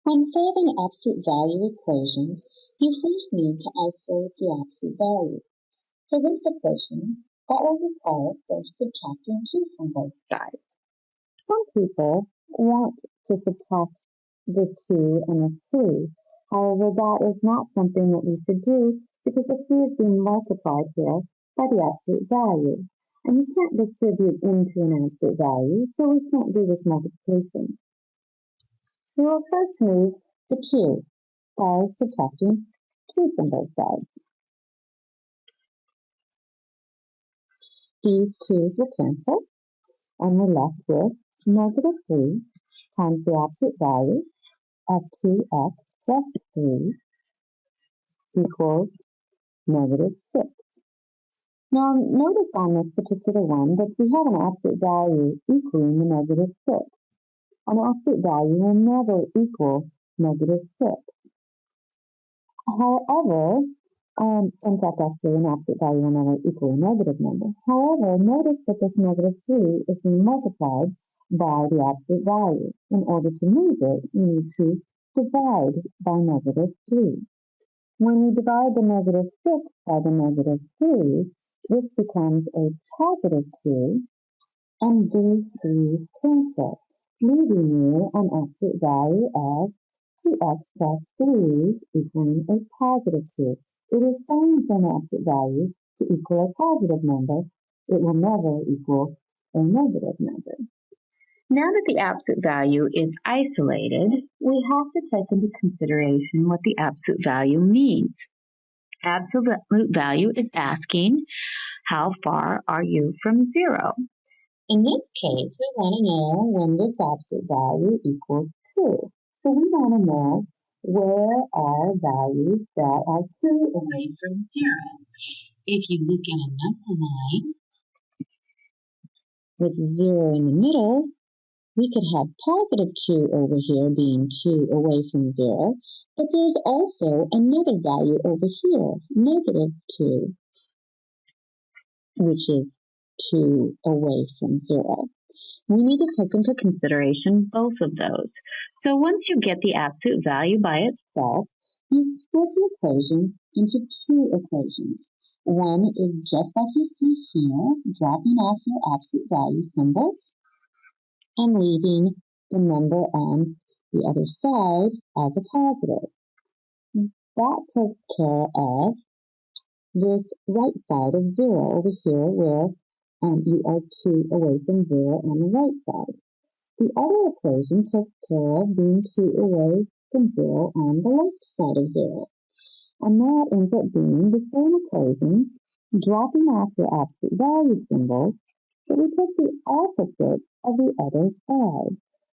When solving absolute value equations, you first need to isolate the absolute value. For this equation, that will require first subtracting 2 from both sides. Some people want to subtract the 2 and the 3. However, that is not something that we should do because the 3 is being multiplied here by the absolute value. And you can't distribute into an absolute value, so we can't do this multiplication. So we'll first move the 2 by subtracting 2 from both sides. These 2's will cancel, and we're left with negative 3 times the absolute value of 2x plus 3 equals negative 6. Now notice on this particular one that we have an absolute value equaling the negative 6. An absolute value will never equal negative 6. However, in fact, actually, an absolute value will never equal a negative number. However, notice that this negative 3 is being multiplied by the absolute value. In order to move it, we need to divide by negative 3. When we divide the negative 6 by the negative 3, this becomes a positive 2, and these 3's cancel, leaving you an absolute value of 2x plus 3 equaling a positive 2. It is fine for an absolute value to equal a positive number. It will never equal a negative number. Now that the absolute value is isolated, we have to take into consideration what the absolute value means. Absolute value is asking, how far are you from 0? In this case, we want to know when this absolute value equals 2. So we want to know where are values that are 2 away from 0. If you look at a number line with 0 in the middle, we could have positive 2 over here being 2 away from 0, but there's also another value over here, negative 2, which is 2 away from 0. We need to take into consideration both of those. So once you get the absolute value by itself, you split the equation into 2 equations. One is just like you see here, dropping off your absolute value symbols and leaving the number on the other side as a positive. That takes care of this right side of 0 over here where you are 2 away from 0 on the right side. The other equation takes care of being 2 away from 0 on the left side of 0. And that ends up being the same equation, dropping off your absolute value symbols, but we take the opposite of the other side.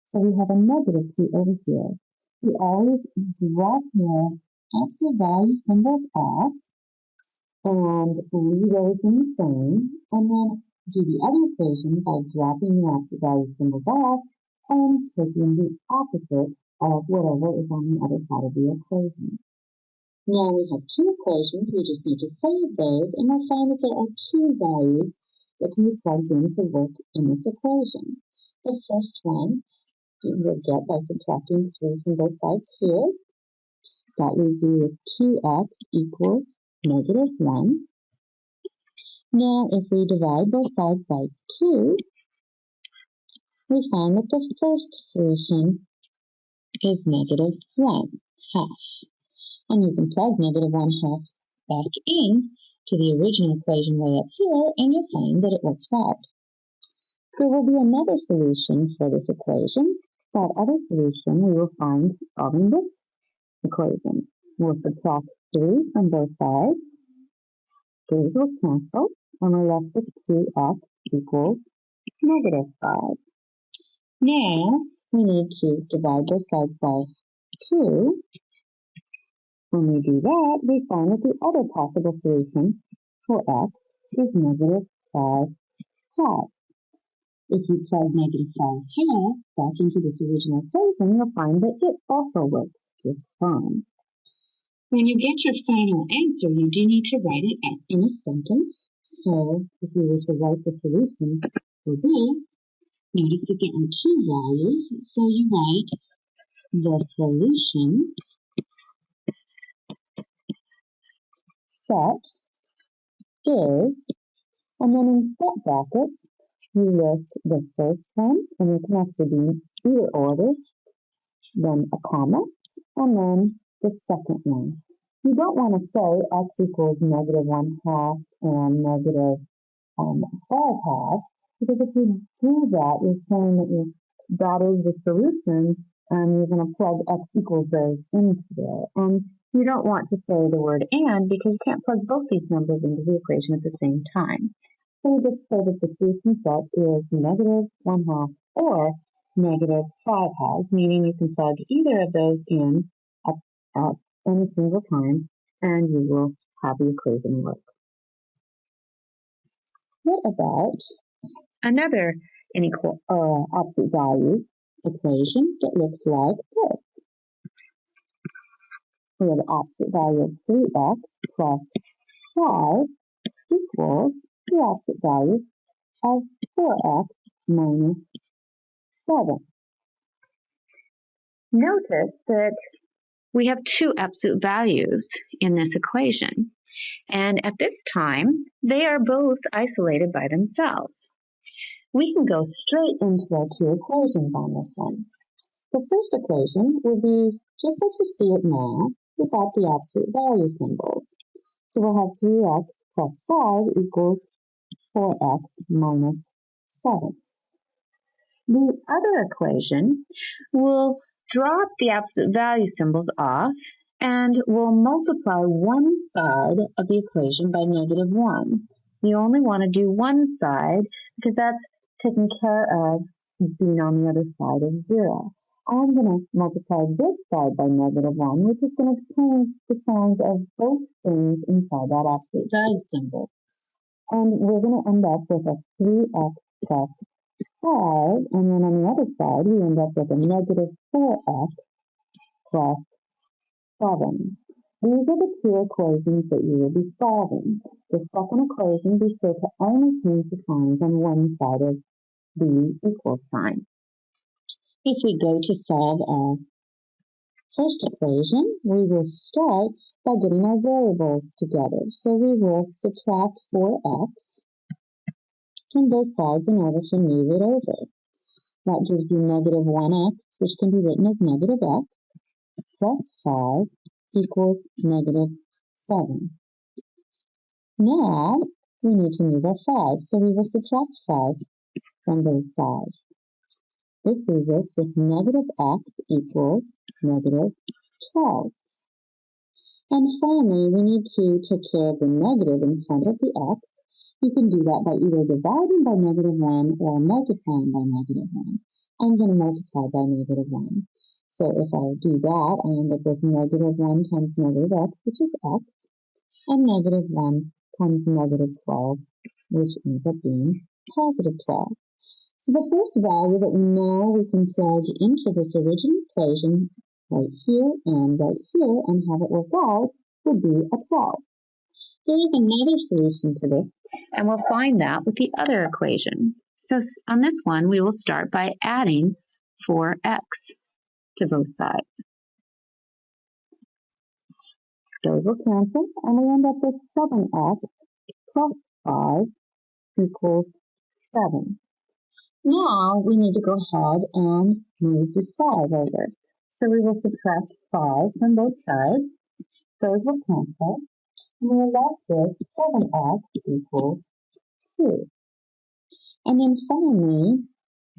So we have a negative 2 over here. We always drop your absolute value symbols off and leave everything the same, and then do the other equation by dropping the absolute value symbols off and taking the opposite of whatever is on the other side of the equation. Now we have 2 equations, we just need to solve those, and we'll find that there are 2 values that can be plugged in to work in this equation. The first one we'll get by subtracting 3 from both sides here. That leaves you with 2x equals negative 1. Now, if we divide both sides by 2, we find that the first solution is negative 1 half. And you can plug negative 1 half back in to the original equation way up here, and you'll find that it works out. There will be another solution for this equation. That other solution we will find solving this equation. We'll subtract 3 from both sides. These will cancel, and we're left with 2x equals negative 5. Now, we need to divide both sides by 2. When we do that, we find that the other possible solution for x is negative 5 halves. If you plug negative 5 halves back into this original equation, you'll find that it also works just fine. When you get your final answer, you do need to write it in a sentence. So if we were to write the solution for this, notice that there are 2 values. So you write the solution set is, and then in set brackets, you list the first one, and it can actually be either order, then a comma, and then the second one. You don't want to say x equals negative 1/2 and negative 5/2, because if you do that, you're saying that is the solution, and you're going to plug x equals those into there. And you don't want to say the word and, because you can't plug both these numbers into the equation at the same time. So we just say that the solution set is negative 1/2 or negative 5/2, meaning you can plug either of those in at any single time, and you will have the equation work. What about another absolute value equation that looks like this? We have the absolute value of 3x plus 5 equals the absolute value of 4x minus 7. Notice that we have two absolute values in this equation, and at this time, they are both isolated by themselves. We can go straight into our two equations on this one. The first equation will be just like you see it now, without the absolute value symbols. So we'll have 3x plus 5 equals 4x minus 7. The other equation will drop the absolute value symbols off, and we'll multiply one side of the equation by negative 1. You only want to do one side because that's taking care of being on the other side of 0. I'm going to multiply this side by negative 1, which is going to change the signs of both things inside that absolute value symbol. And we're going to end up with a 3x plus 5, and then on the other side, we end up with a negative 4x plus 7. These are the two equations that you will be solving. The second equation, be sure to only change the signs on one side of the equal sign. If we go to solve our first equation, we will start by getting our variables together. So we will subtract 4x from both sides in order to move it over. That gives you negative 1x, which can be written as negative x, plus 5 equals negative 7. Now, we need to move our 5, so we will subtract 5 from both sides. This leaves us with negative x equals negative 12. And finally, we need to take care of the negative in front of the x. You can do that by either dividing by negative 1 or multiplying by negative 1. I'm going to multiply by negative 1. So if I do that, I end up with negative 1 times negative x, which is x, and negative 1 times negative 12, which ends up being positive 12. So the first value that we know we can plug into this original equation right here and have it work out would be a 12. There is another solution to this, and we'll find that with the other equation. So on this one, we will start by adding 4x to both sides. Those will cancel, and we end up with 7x plus 5 equals 7. Now we need to go ahead and move the 5 over. So we will subtract 5 from both sides. Those will cancel, and we are left with 7x equals 2. And then finally,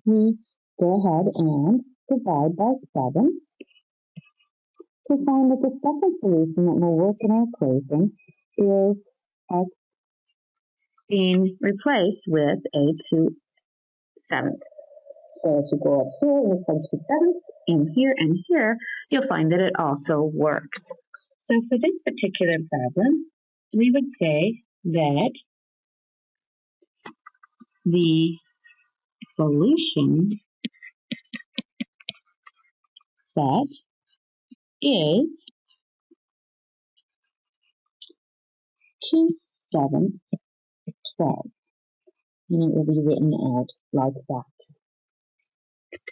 we go ahead and divide by 7 to find that the second solution that will work in our equation is x being replaced with a 2/7. So if you go up here, it looks like 2/7, and here, you'll find that it also works. So for this particular problem, we would say that the solution set is 2, 7, 12. And it will be written out like that.